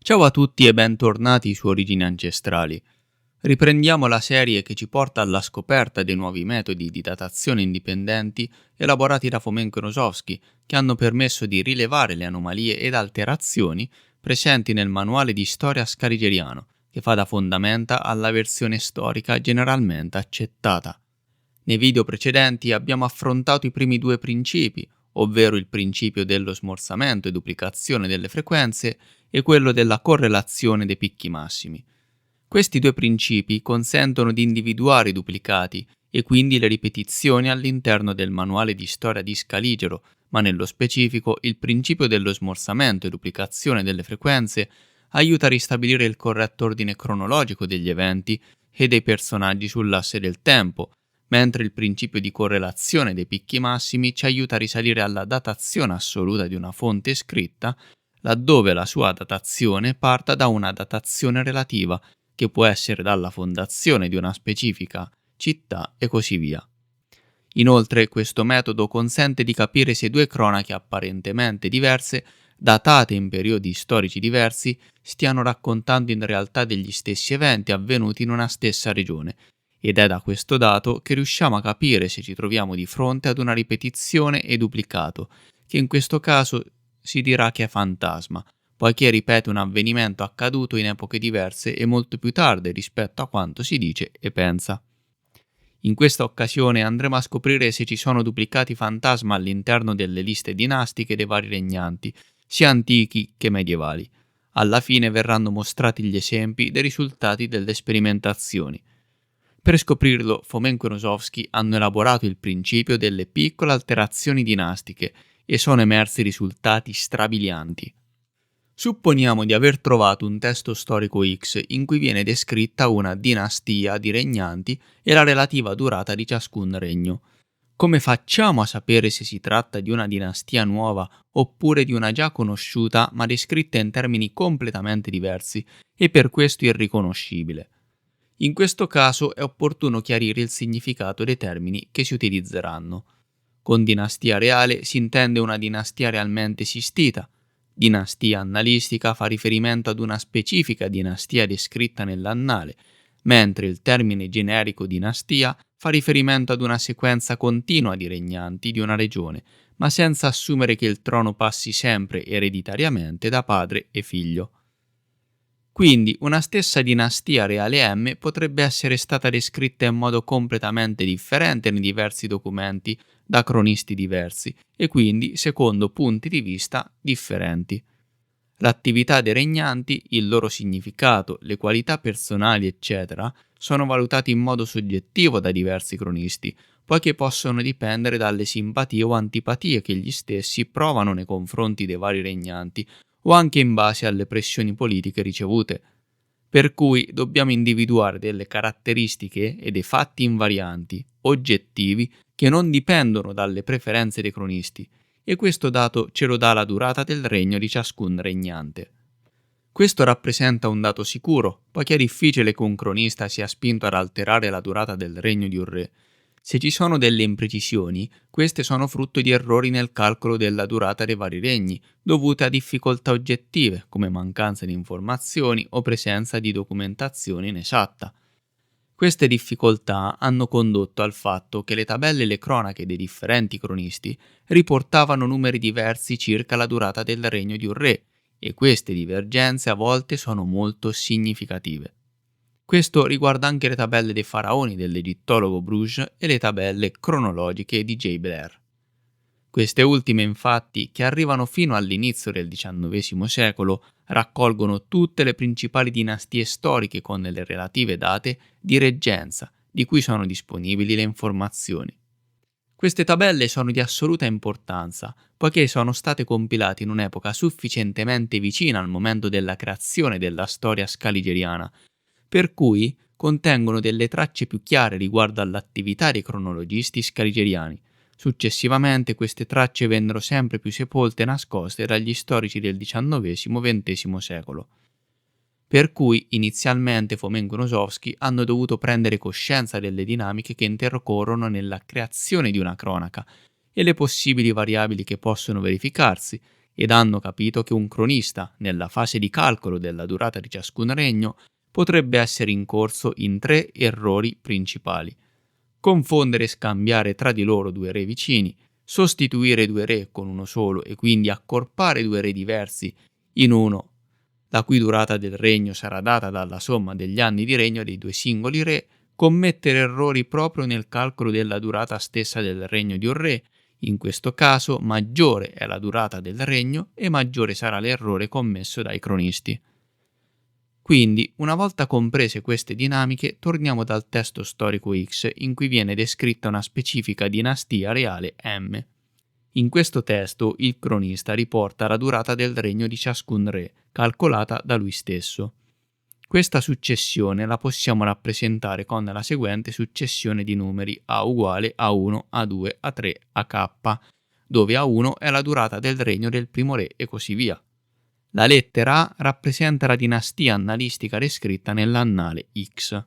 Ciao a tutti e bentornati su Origini Ancestrali. Riprendiamo la serie che ci porta alla scoperta dei nuovi metodi di datazione indipendenti elaborati da Fomenko e Nosovsky, che hanno permesso di rilevare le anomalie ed alterazioni presenti nel manuale di storia scaligeriano, che fa da fondamenta alla versione storica generalmente accettata. Nei video precedenti abbiamo affrontato i primi due principi, ovvero il principio dello smorzamento e duplicazione delle frequenze e quello della correlazione dei picchi massimi. Questi due principi consentono di individuare i duplicati e quindi le ripetizioni all'interno del manuale di storia di Scaligero, ma nello specifico il principio dello smorzamento e duplicazione delle frequenze aiuta a ristabilire il corretto ordine cronologico degli eventi e dei personaggi sull'asse del tempo, mentre il principio di correlazione dei picchi massimi ci aiuta a risalire alla datazione assoluta di una fonte scritta, laddove la sua datazione parta da una datazione relativa, che può essere dalla fondazione di una specifica città e così via. Inoltre, questo metodo consente di capire se due cronache apparentemente diverse, datate in periodi storici diversi, stiano raccontando in realtà degli stessi eventi avvenuti in una stessa regione, ed è da questo dato che riusciamo a capire se ci troviamo di fronte ad una ripetizione e duplicato, che in questo caso si dirà che è fantasma, poiché ripete un avvenimento accaduto in epoche diverse e molto più tarde rispetto a quanto si dice e pensa. In questa occasione andremo a scoprire se ci sono duplicati fantasma all'interno delle liste dinastiche dei vari regnanti, sia antichi che medievali. Alla fine verranno mostrati gli esempi dei risultati delle sperimentazioni. Per scoprirlo, Fomenko e Nosovsky hanno elaborato il principio delle piccole alterazioni dinastiche e sono emersi risultati strabilianti. Supponiamo di aver trovato un testo storico X in cui viene descritta una dinastia di regnanti e la relativa durata di ciascun regno. Come facciamo a sapere se si tratta di una dinastia nuova oppure di una già conosciuta ma descritta in termini completamente diversi e per questo irriconoscibile? In questo caso è opportuno chiarire il significato dei termini che si utilizzeranno. Con dinastia reale si intende una dinastia realmente esistita. Dinastia annalistica fa riferimento ad una specifica dinastia descritta nell'annale, mentre il termine generico dinastia fa riferimento ad una sequenza continua di regnanti di una regione, ma senza assumere che il trono passi sempre ereditariamente da padre e figlio. Quindi una stessa dinastia reale M potrebbe essere stata descritta in modo completamente differente nei diversi documenti da cronisti diversi e quindi secondo punti di vista differenti. L'attività dei regnanti, il loro significato, le qualità personali, eccetera, sono valutati in modo soggettivo da diversi cronisti, poiché possono dipendere dalle simpatie o antipatie che gli stessi provano nei confronti dei vari regnanti o anche in base alle pressioni politiche ricevute. Per cui dobbiamo individuare delle caratteristiche e dei fatti invarianti, oggettivi, che non dipendono dalle preferenze dei cronisti, e questo dato ce lo dà la durata del regno di ciascun regnante. Questo rappresenta un dato sicuro, poiché è difficile che un cronista sia spinto ad alterare la durata del regno di un re. Se ci sono delle imprecisioni, queste sono frutto di errori nel calcolo della durata dei vari regni, dovute a difficoltà oggettive, come mancanza di informazioni o presenza di documentazione inesatta. Queste difficoltà hanno condotto al fatto che le tabelle e le cronache dei differenti cronisti riportavano numeri diversi circa la durata del regno di un re, e queste divergenze a volte sono molto significative. Questo riguarda anche le tabelle dei faraoni dell'egittologo Bruges e le tabelle cronologiche di J. Blair. Queste ultime, infatti, che arrivano fino all'inizio del XIX secolo, raccolgono tutte le principali dinastie storiche con le relative date di reggenza, di cui sono disponibili le informazioni. Queste tabelle sono di assoluta importanza, poiché sono state compilate in un'epoca sufficientemente vicina al momento della creazione della storia scaligeriana, per cui contengono delle tracce più chiare riguardo all'attività dei cronologisti scaligeriani. Successivamente queste tracce vennero sempre più sepolte e nascoste dagli storici del XIX-XX secolo. Per cui inizialmente Fomenko e Nosovsky hanno dovuto prendere coscienza delle dinamiche che intercorrono nella creazione di una cronaca e le possibili variabili che possono verificarsi, ed hanno capito che un cronista, nella fase di calcolo della durata di ciascun regno, potrebbe essere incorso in 3 errori principali: confondere e scambiare tra di loro 2 re vicini, sostituire 2 re con uno solo e quindi accorpare 2 re diversi in uno, la cui durata del regno sarà data dalla somma degli anni di regno dei 2 singoli re, commettere errori proprio nel calcolo della durata stessa del regno di un re. In questo caso maggiore è la durata del regno e maggiore sarà l'errore commesso dai cronisti. Quindi, una volta comprese queste dinamiche, torniamo dal testo storico X in cui viene descritta una specifica dinastia reale M. In questo testo il cronista riporta la durata del regno di ciascun re, calcolata da lui stesso. Questa successione la possiamo rappresentare con la seguente successione di numeri A uguale A1, A2, A3, AK, dove A1 è la durata del regno del primo re e così via. La lettera A rappresenta la dinastia annalistica descritta nell'annale X.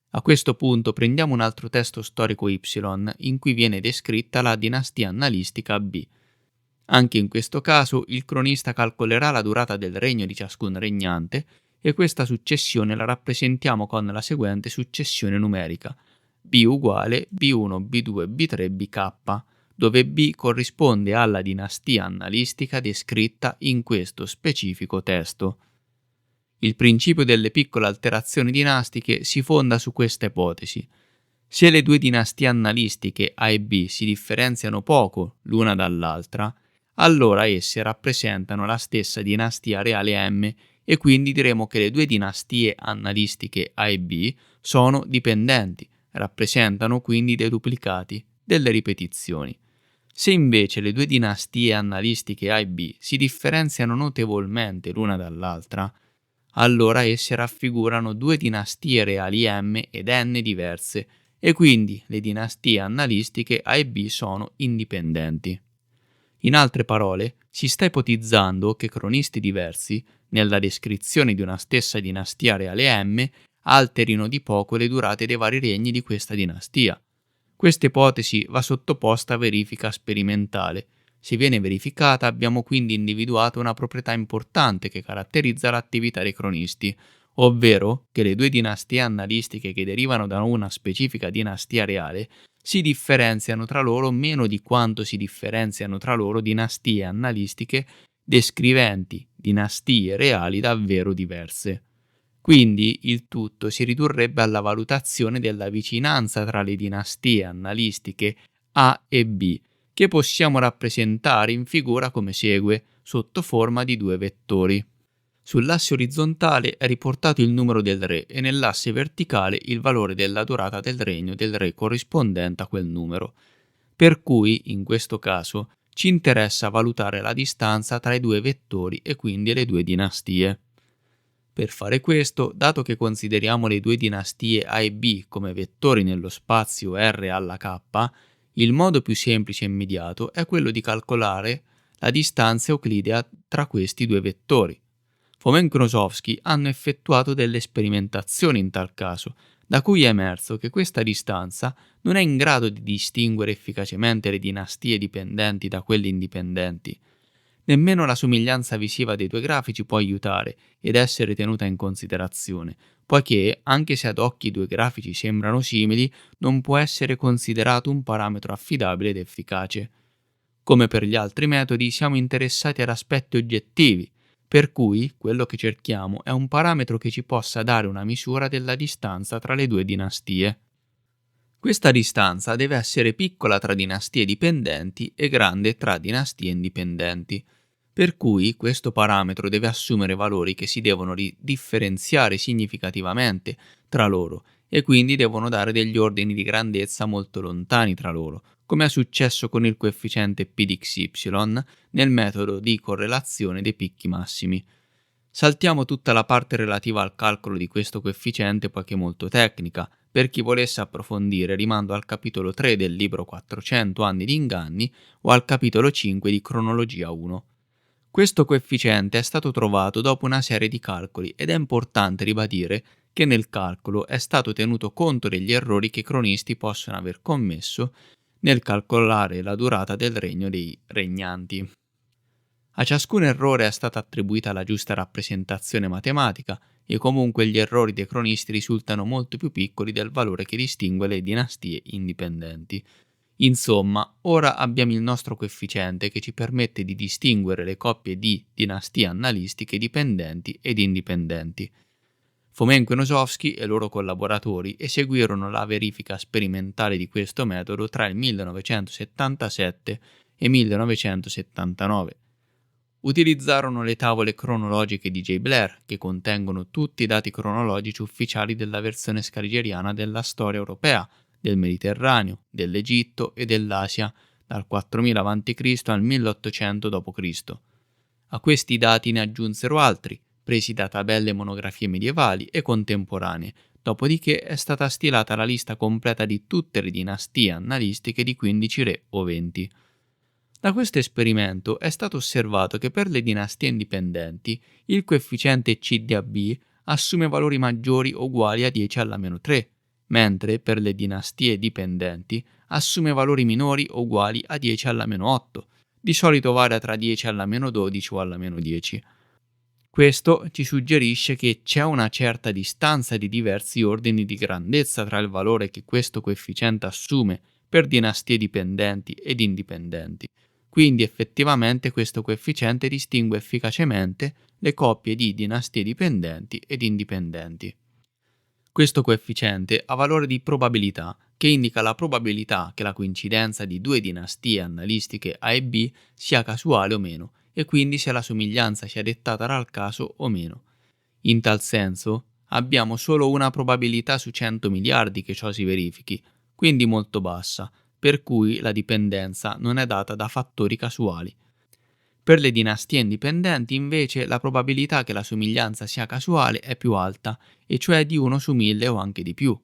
A questo punto prendiamo un altro testo storico Y in cui viene descritta la dinastia annalistica B. Anche in questo caso il cronista calcolerà la durata del regno di ciascun regnante e questa successione la rappresentiamo con la seguente successione numerica: B uguale B1, B2, B3, BK, dove B corrisponde alla dinastia annalistica descritta in questo specifico testo. Il principio delle piccole alterazioni dinastiche si fonda su questa ipotesi. Se le 2 dinastie annalistiche A e B si differenziano poco l'una dall'altra, allora esse rappresentano la stessa dinastia reale M e quindi diremo che le 2 dinastie annalistiche A e B sono dipendenti, rappresentano quindi dei duplicati, delle ripetizioni. Se invece le 2 dinastie annalistiche A e B si differenziano notevolmente l'una dall'altra, allora esse raffigurano 2 dinastie reali M ed N diverse e quindi le dinastie annalistiche A e B sono indipendenti. In altre parole, si sta ipotizzando che cronisti diversi, nella descrizione di una stessa dinastia reale M, alterino di poco le durate dei vari regni di questa dinastia. Questa ipotesi va sottoposta a verifica sperimentale. Se viene verificata, abbiamo quindi individuato una proprietà importante che caratterizza l'attività dei cronisti, ovvero che le 2 dinastie annalistiche che derivano da una specifica dinastia reale si differenziano tra loro meno di quanto si differenziano tra loro dinastie annalistiche descriventi dinastie reali davvero diverse. Quindi il tutto si ridurrebbe alla valutazione della vicinanza tra le dinastie annalistiche A e B, che possiamo rappresentare in figura come segue, sotto forma di 2 vettori. Sull'asse orizzontale è riportato il numero del re e nell'asse verticale il valore della durata del regno del re corrispondente a quel numero. Per cui, in questo caso, ci interessa valutare la distanza tra i 2 vettori e quindi le 2 dinastie. Per fare questo, dato che consideriamo le 2 dinastie A e B come vettori nello spazio R alla K, il modo più semplice e immediato è quello di calcolare la distanza euclidea tra questi 2 vettori. Fomenko-Nosovsky hanno effettuato delle sperimentazioni in tal caso, da cui è emerso che questa distanza non è in grado di distinguere efficacemente le dinastie dipendenti da quelle indipendenti. Nemmeno la somiglianza visiva dei 2 grafici può aiutare ed essere tenuta in considerazione, poiché, anche se ad occhi i 2 grafici sembrano simili, non può essere considerato un parametro affidabile ed efficace. Come per gli altri metodi, siamo interessati ad aspetti oggettivi, per cui quello che cerchiamo è un parametro che ci possa dare una misura della distanza tra le 2 dinastie. Questa distanza deve essere piccola tra dinastie dipendenti e grande tra dinastie indipendenti, per cui questo parametro deve assumere valori che si devono differenziare significativamente tra loro e quindi devono dare degli ordini di grandezza molto lontani tra loro, come è successo con il coefficiente P di XY nel metodo di correlazione dei picchi massimi. Saltiamo tutta la parte relativa al calcolo di questo coefficiente poiché è molto tecnica. Per chi volesse approfondire rimando al capitolo 3 del libro 400 anni di inganni o al capitolo 5 di cronologia 1. Questo coefficiente è stato trovato dopo una serie di calcoli ed è importante ribadire che nel calcolo è stato tenuto conto degli errori che i cronisti possono aver commesso nel calcolare la durata del regno dei regnanti. A ciascun errore è stata attribuita la giusta rappresentazione matematica e comunque gli errori dei cronisti risultano molto più piccoli del valore che distingue le dinastie indipendenti. Insomma, ora abbiamo il nostro coefficiente che ci permette di distinguere le coppie di dinastie annalistiche dipendenti ed indipendenti. Fomenko e Nosovsky e i loro collaboratori eseguirono la verifica sperimentale di questo metodo tra il 1977 e 1979. Utilizzarono le tavole cronologiche di J. Blair, che contengono tutti i dati cronologici ufficiali della versione scaligeriana della storia europea, del Mediterraneo, dell'Egitto e dell'Asia, dal 4000 a.C. al 1800 d.C. A questi dati ne aggiunsero altri, presi da tabelle e monografie medievali e contemporanee, dopodiché è stata stilata la lista completa di tutte le dinastie annalistiche di 15 re o 20. Da questo esperimento è stato osservato che per le dinastie indipendenti il coefficiente CDAB assume valori maggiori o uguali a 10 alla meno 3, mentre per le dinastie dipendenti assume valori minori o uguali a 10 alla meno 8, di solito varia tra 10 alla meno 12 o alla meno 10. Questo ci suggerisce che c'è una certa distanza di diversi ordini di grandezza tra il valore che questo coefficiente assume per dinastie dipendenti ed indipendenti. Quindi effettivamente questo coefficiente distingue efficacemente le coppie di dinastie dipendenti ed indipendenti. Questo coefficiente ha valore di probabilità, che indica la probabilità che la coincidenza di due dinastie annalistiche A e B sia casuale o meno, e quindi se la somiglianza sia dettata dal caso o meno. In tal senso, abbiamo solo una probabilità su 100 miliardi che ciò si verifichi, quindi molto bassa, per cui la dipendenza non è data da fattori casuali. Per le dinastie indipendenti, invece, la probabilità che la somiglianza sia casuale è più alta, e cioè di 1 su 1000 o anche di più.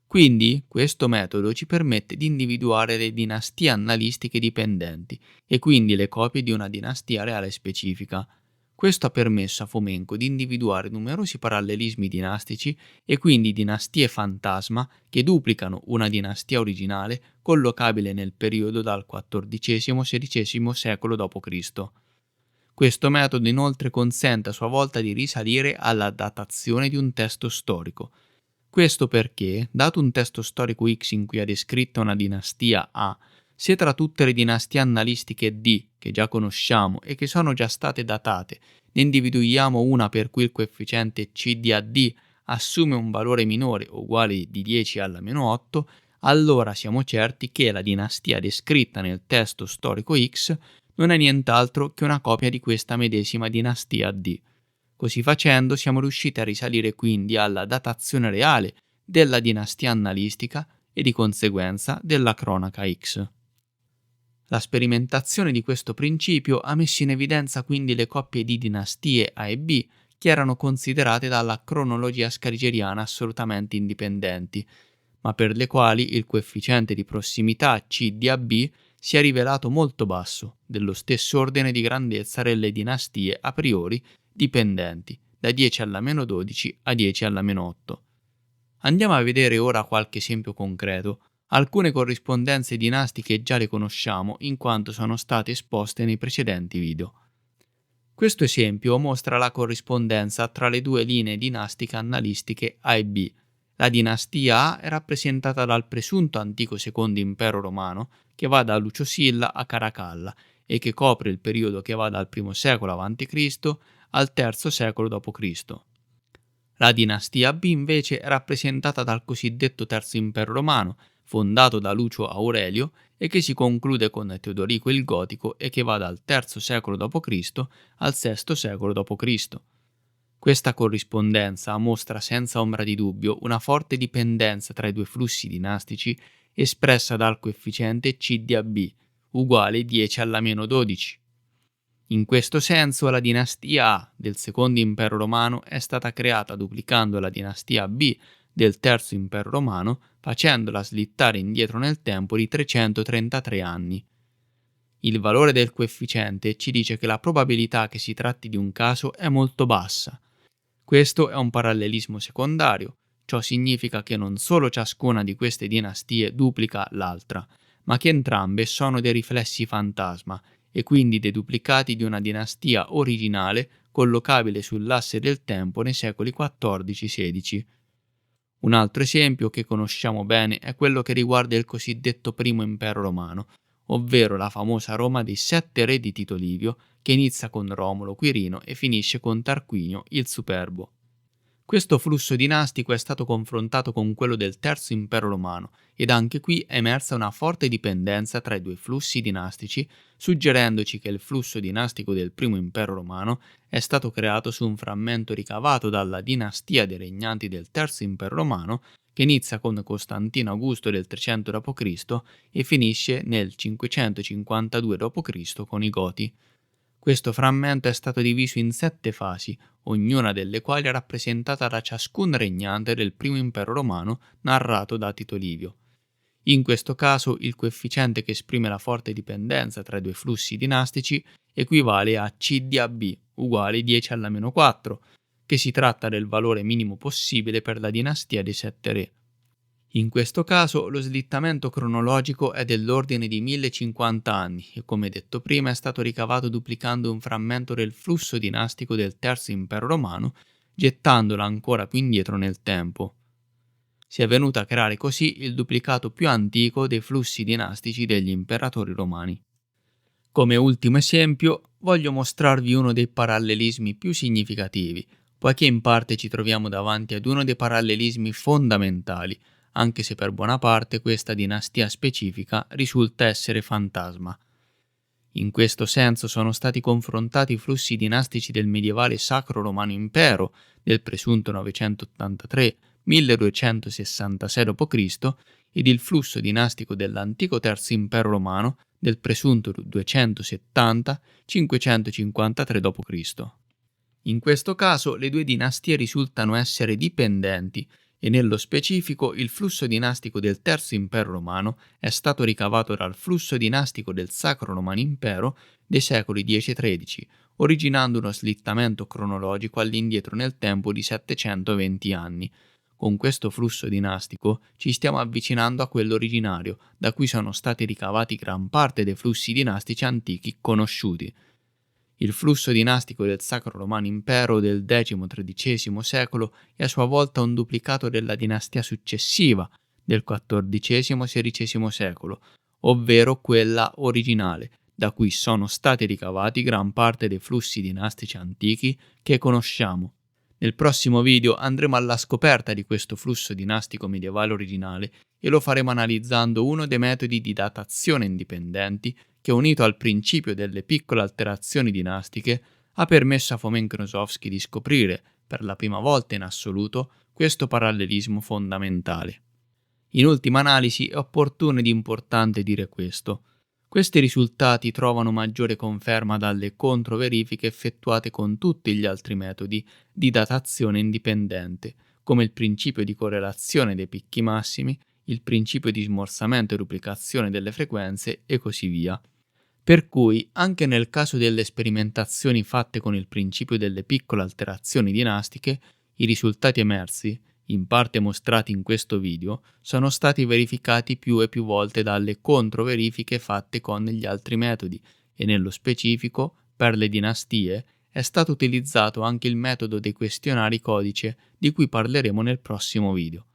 Quindi, questo metodo ci permette di individuare le dinastie annalistiche dipendenti e quindi le copie di una dinastia reale specifica. Questo ha permesso a Fomenko di individuare numerosi parallelismi dinastici e quindi dinastie fantasma che duplicano una dinastia originale collocabile nel periodo dal XIV-XVI secolo d.C. Questo metodo inoltre consente a sua volta di risalire alla datazione di un testo storico. Questo perché, dato un testo storico X in cui è descritta una dinastia A, se tra tutte le dinastie annalistiche D, che già conosciamo e che sono già state datate, ne individuiamo una per cui il coefficiente CDAD assume un valore minore o uguale di 10 alla meno 8, allora siamo certi che la dinastia descritta nel testo storico X non è nient'altro che una copia di questa medesima dinastia D. Così facendo siamo riusciti a risalire quindi alla datazione reale della dinastia annalistica e di conseguenza della cronaca X. La sperimentazione di questo principio ha messo in evidenza quindi le coppie di dinastie A e B che erano considerate dalla cronologia scaligeriana assolutamente indipendenti, ma per le quali il coefficiente di prossimità CDAB si è rivelato molto basso, dello stesso ordine di grandezza delle dinastie a priori dipendenti, da 10 alla meno 12 a 10 alla meno 8. Andiamo a vedere ora qualche esempio concreto. Alcune corrispondenze dinastiche già le conosciamo in quanto sono state esposte nei precedenti video. Questo esempio mostra la corrispondenza tra le due linee dinastiche annalistiche A e B. La dinastia A è rappresentata dal presunto antico secondo impero romano che va da Lucio Silla a Caracalla e che copre il periodo che va dal I secolo a.C. al III secolo d.C. La dinastia B invece è rappresentata dal cosiddetto Terzo Impero Romano, fondato da Lucio Aurelio e che si conclude con Teodorico il Gotico e che va dal III secolo d.C. al VI secolo d.C. Questa corrispondenza mostra senza ombra di dubbio una forte dipendenza tra i due flussi dinastici espressa dal coefficiente CDAB, uguale 10 alla meno 12. In questo senso la dinastia A del Secondo Impero Romano è stata creata duplicando la dinastia B del Terzo Impero Romano, facendola slittare indietro nel tempo di 333 anni. Il valore del coefficiente ci dice che la probabilità che si tratti di un caso è molto bassa. Questo è un parallelismo secondario, ciò significa che non solo ciascuna di queste dinastie duplica l'altra, ma che entrambe sono dei riflessi fantasma e quindi dei duplicati di una dinastia originale collocabile sull'asse del tempo nei secoli XIV-XVI. Un altro esempio che conosciamo bene è quello che riguarda il cosiddetto primo impero romano, ovvero la famosa Roma dei 7 re di Tito Livio, che inizia con Romolo Quirino e finisce con Tarquinio il Superbo. Questo flusso dinastico è stato confrontato con quello del Terzo Impero Romano ed anche qui è emersa una forte dipendenza tra i due flussi dinastici, suggerendoci che il flusso dinastico del Primo Impero Romano è stato creato su un frammento ricavato dalla dinastia dei regnanti del Terzo Impero Romano, che inizia con Costantino Augusto del 300 d.C. e finisce nel 552 d.C. con i Goti. Questo frammento è stato diviso in 7 fasi, ognuna delle quali è rappresentata da ciascun regnante del primo impero romano narrato da Tito Livio. In questo caso il coefficiente che esprime la forte dipendenza tra i due flussi dinastici equivale a C di AB uguale 10 alla meno 4, che si tratta del valore minimo possibile per la dinastia dei 7 re. In questo caso lo slittamento cronologico è dell'ordine di 1050 anni e, come detto prima, è stato ricavato duplicando un frammento del flusso dinastico del Terzo Impero Romano, gettandolo ancora più indietro nel tempo. Si è venuto a creare così il duplicato più antico dei flussi dinastici degli imperatori romani. Come ultimo esempio, voglio mostrarvi uno dei parallelismi più significativi, poiché in parte ci troviamo davanti ad uno dei parallelismi fondamentali, anche se per buona parte questa dinastia specifica risulta essere fantasma. In questo senso sono stati confrontati i flussi dinastici del medievale Sacro Romano Impero del presunto 983-1266 d.C. ed il flusso dinastico dell'antico Terzo Impero Romano del presunto 270-553 d.C. In questo caso le due dinastie risultano essere dipendenti e nello specifico il flusso dinastico del Terzo Impero Romano è stato ricavato dal flusso dinastico del Sacro Romano Impero dei secoli X e XIII, originando uno slittamento cronologico all'indietro nel tempo di 720 anni. Con questo flusso dinastico ci stiamo avvicinando a quello originario, da cui sono stati ricavati gran parte dei flussi dinastici antichi conosciuti. Il flusso dinastico del Sacro Romano Impero del X-XIII secolo è a sua volta un duplicato della dinastia successiva del XIV-XVI secolo, ovvero quella originale, da cui sono stati ricavati gran parte dei flussi dinastici antichi che conosciamo. Nel prossimo video andremo alla scoperta di questo flusso dinastico medievale originale e lo faremo analizzando uno dei metodi di datazione indipendenti che, unito al principio delle piccole alterazioni dinastiche, ha permesso a Fomen-Nosovskij di scoprire, per la prima volta in assoluto, questo parallelismo fondamentale. In ultima analisi è opportuno ed importante dire questo. Questi risultati trovano maggiore conferma dalle controverifiche effettuate con tutti gli altri metodi di datazione indipendente, come il principio di correlazione dei picchi massimi, il principio di smorzamento e duplicazione delle frequenze e così via. Per cui, anche nel caso delle sperimentazioni fatte con il principio delle piccole alterazioni dinastiche, i risultati emersi, in parte mostrati in questo video, sono stati verificati più e più volte dalle controverifiche fatte con gli altri metodi e nello specifico, per le dinastie, è stato utilizzato anche il metodo dei questionari codice di cui parleremo nel prossimo video.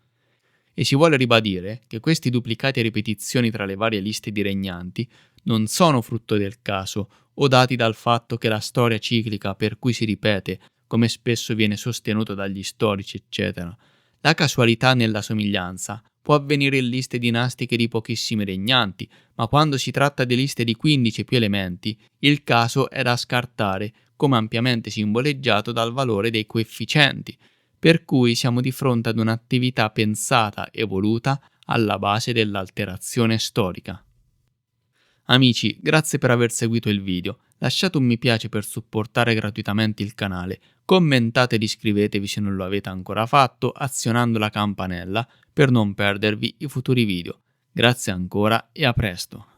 E si vuole ribadire che questi duplicati e ripetizioni tra le varie liste di regnanti non sono frutto del caso o dati dal fatto che la storia ciclica per cui si ripete, come spesso viene sostenuto dagli storici, eccetera. La casualità nella somiglianza può avvenire in liste dinastiche di pochissimi regnanti, ma quando si tratta di liste di 15 più elementi, il caso è da scartare, come ampiamente simboleggiato dal valore dei coefficienti, per cui siamo di fronte ad un'attività pensata e voluta alla base dell'alterazione storica. Amici, grazie per aver seguito il video, lasciate un mi piace per supportare gratuitamente il canale, commentate ed iscrivetevi se non lo avete ancora fatto azionando la campanella per non perdervi i futuri video. Grazie ancora e a presto!